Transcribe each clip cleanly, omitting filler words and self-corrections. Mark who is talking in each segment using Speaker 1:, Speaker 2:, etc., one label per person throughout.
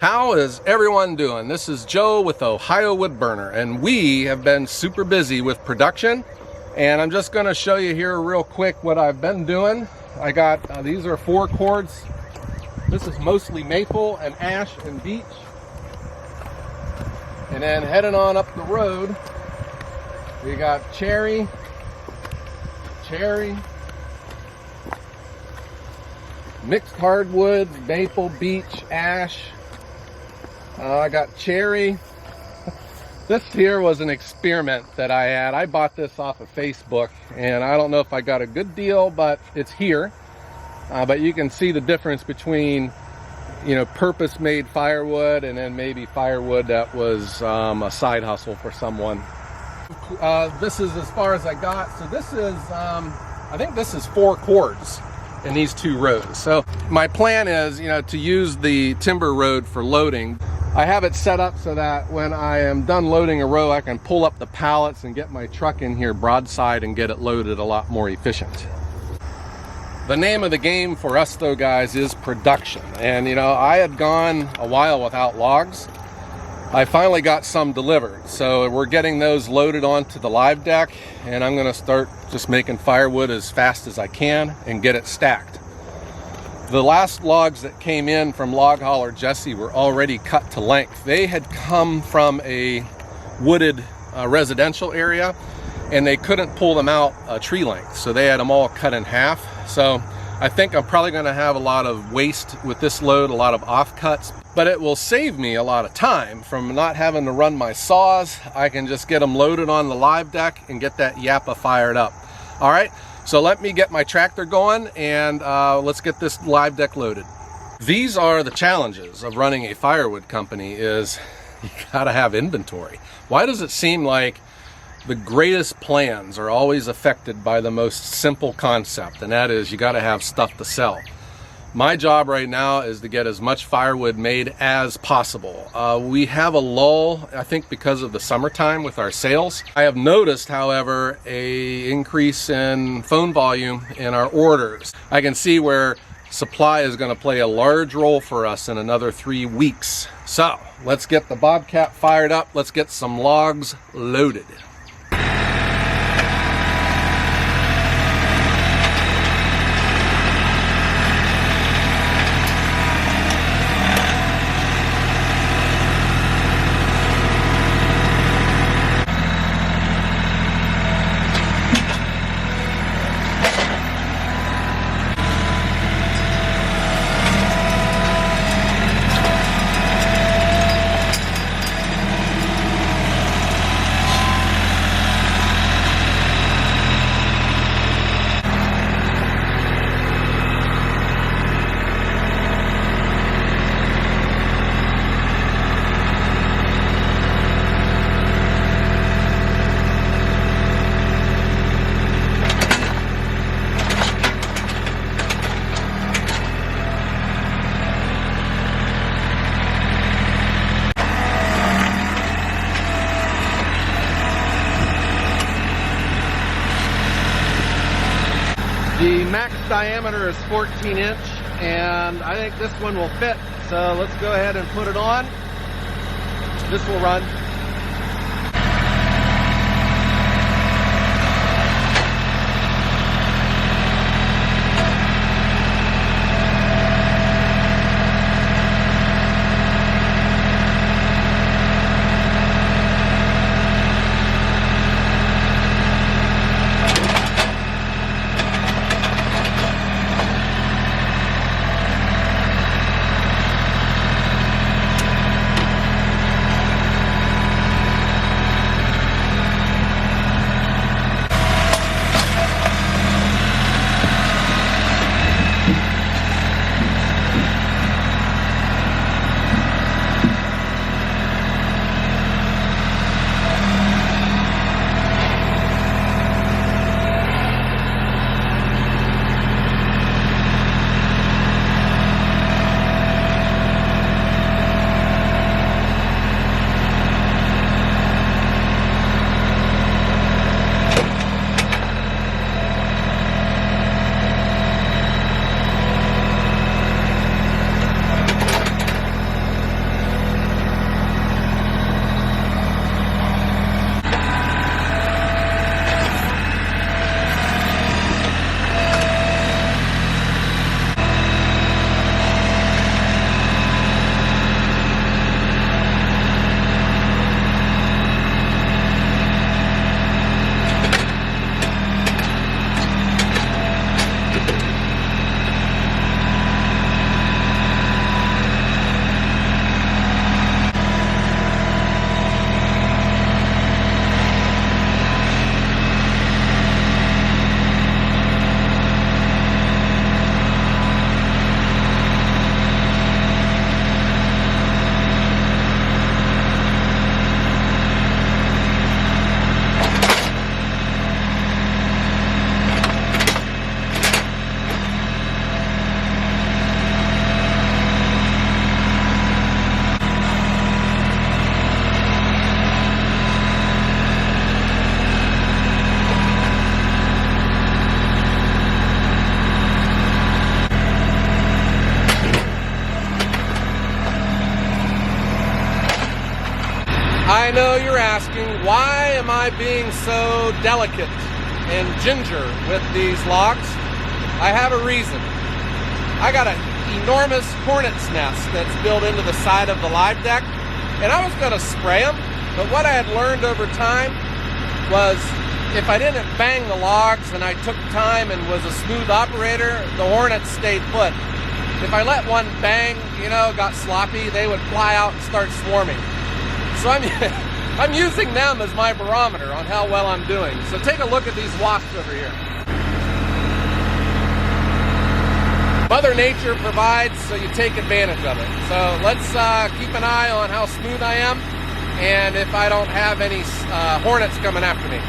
Speaker 1: How is everyone doing? This is Joe with Ohio Wood Burner, and we have been super busy with production, and I'm just going to show you here real quick what I've been doing. I got these are 4 cords. This is mostly maple and ash and beech, and then heading on up the road we got cherry, mixed hardwoods, maple, beech, ash. I got cherry. This here was an experiment that I had. I bought this off of Facebook, and I don't know if I got a good deal, but it's here. But you can see the difference between, purpose-made firewood and then maybe firewood that was a side hustle for someone. This is as far as I got. So this is, I think this is 4 cords in these 2 rows. So my plan is, to use the timber road for loading. I have it set up so that when I am done loading a row, I can pull up the pallets and get my truck in here broadside and get it loaded a lot more efficient. The name of the game for us though, guys, is production. And I had gone a while without logs. I finally got some delivered. So we're getting those loaded onto the live deck, and I'm gonna start just making firewood as fast as I can and get it stacked. The last logs that came in from Log Hauler Jesse were already cut to length. They had come from a wooded residential area, and they couldn't pull them out tree length, so they had them all cut in half. So I think I'm probably going to have a lot of waste with this load, a lot of offcuts, but it will save me a lot of time from not having to run my saws. I can just get them loaded on the live deck and get that Japa fired up. All right. So let me get my tractor going, and let's get this live deck loaded. These are the challenges of running a firewood company, is you gotta have inventory. Why does it seem like the greatest plans are always affected by the most simple concept, and that is you gotta have stuff to sell? My job right now is to get as much firewood made as possible. We have a lull, I think, because of the summertime with our sales. I have noticed, however, a increase in phone volume in our orders. I can see where supply is going to play a large role for us in another 3 weeks. So let's get the Bobcat fired up. Let's get some logs loaded. The max diameter is 14 inch, and I think this one will fit. So let's go ahead and put it on. This will run. I know you're asking, why am I being so delicate and ginger with these logs? I have a reason. I got an enormous hornet's nest that's built into the side of the live deck, and I was going to spray them, but what I had learned over time was if I didn't bang the logs and I took time and was a smooth operator, the hornets stayed put. If I let one bang, got sloppy, they would fly out and start swarming. So I'm using them as my barometer on how well I'm doing. So take a look at these wasps over here. Mother Nature provides, so you take advantage of it. So let's keep an eye on how smooth I am and if I don't have any hornets coming after me.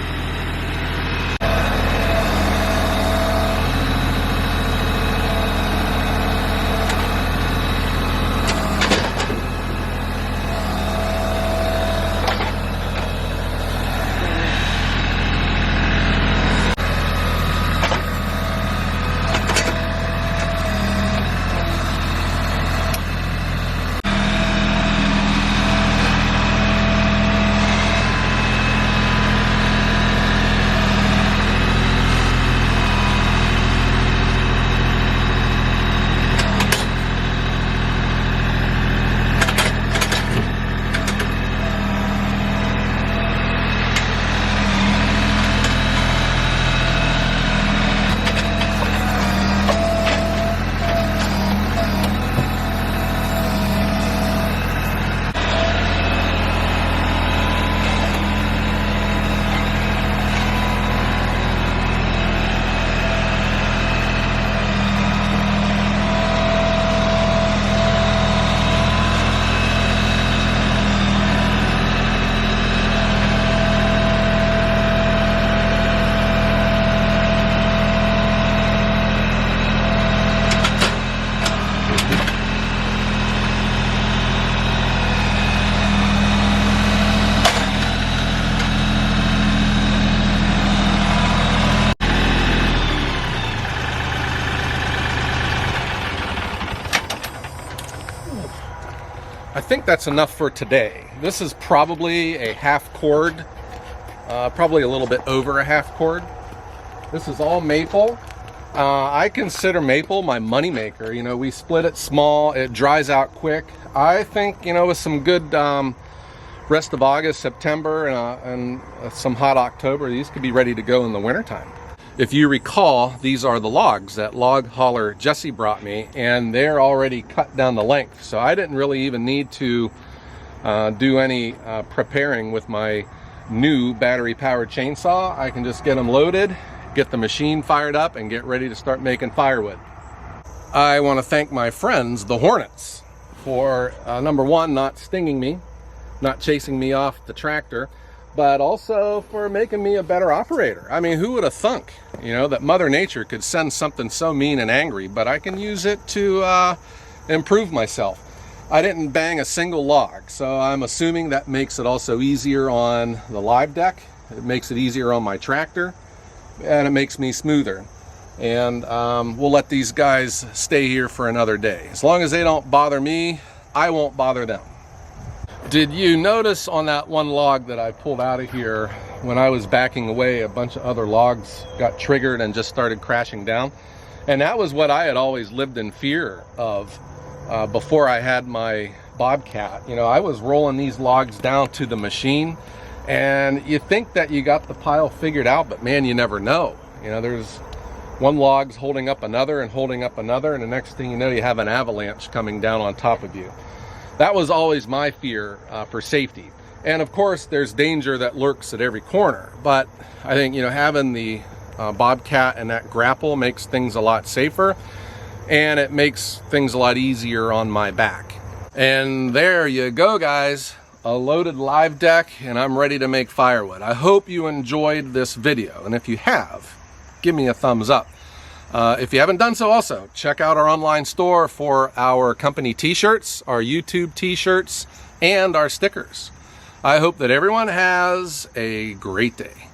Speaker 1: I think that's enough for today. This is probably a half cord, probably a little bit over a half cord. This is all maple. I consider maple my money maker. We split it small, it dries out quick. I think, with some good rest of August, September, and some hot October, these could be ready to go in the wintertime. If you recall, these are the logs that log hauler Jesse brought me, and they're already cut down the length. So I didn't really even need to do any preparing with my new battery-powered chainsaw. I can just get them loaded, get the machine fired up, and get ready to start making firewood. I want to thank my friends, the hornets, for number one, not stinging me, not chasing me off the tractor, but also for making me a better operator. I mean, who would have thunk, that Mother Nature could send something so mean and angry, but I can use it to improve myself. I didn't bang a single log, so I'm assuming that makes it also easier on the live deck. It makes it easier on my tractor, and it makes me smoother. And we'll let these guys stay here for another day. As long as they don't bother me, I won't bother them. Did you notice on that one log that I pulled out of here, when I was backing away, a bunch of other logs got triggered and just started crashing down? And that was what I had always lived in fear of before I had my Bobcat. I was rolling these logs down to the machine, and you think that you got the pile figured out, but man, you never know. There's one log's holding up another and holding up another, and the next thing you know, you have an avalanche coming down on top of you. That was always my fear for safety. And of course, there's danger that lurks at every corner. But I think, having the Bobcat and that grapple makes things a lot safer. And it makes things a lot easier on my back. And there you go, guys. A loaded live deck, and I'm ready to make firewood. I hope you enjoyed this video. And if you have, give me a thumbs up. If you haven't done so also, check out our online store for our company t-shirts, our YouTube t-shirts, and our stickers. I hope that everyone has a great day.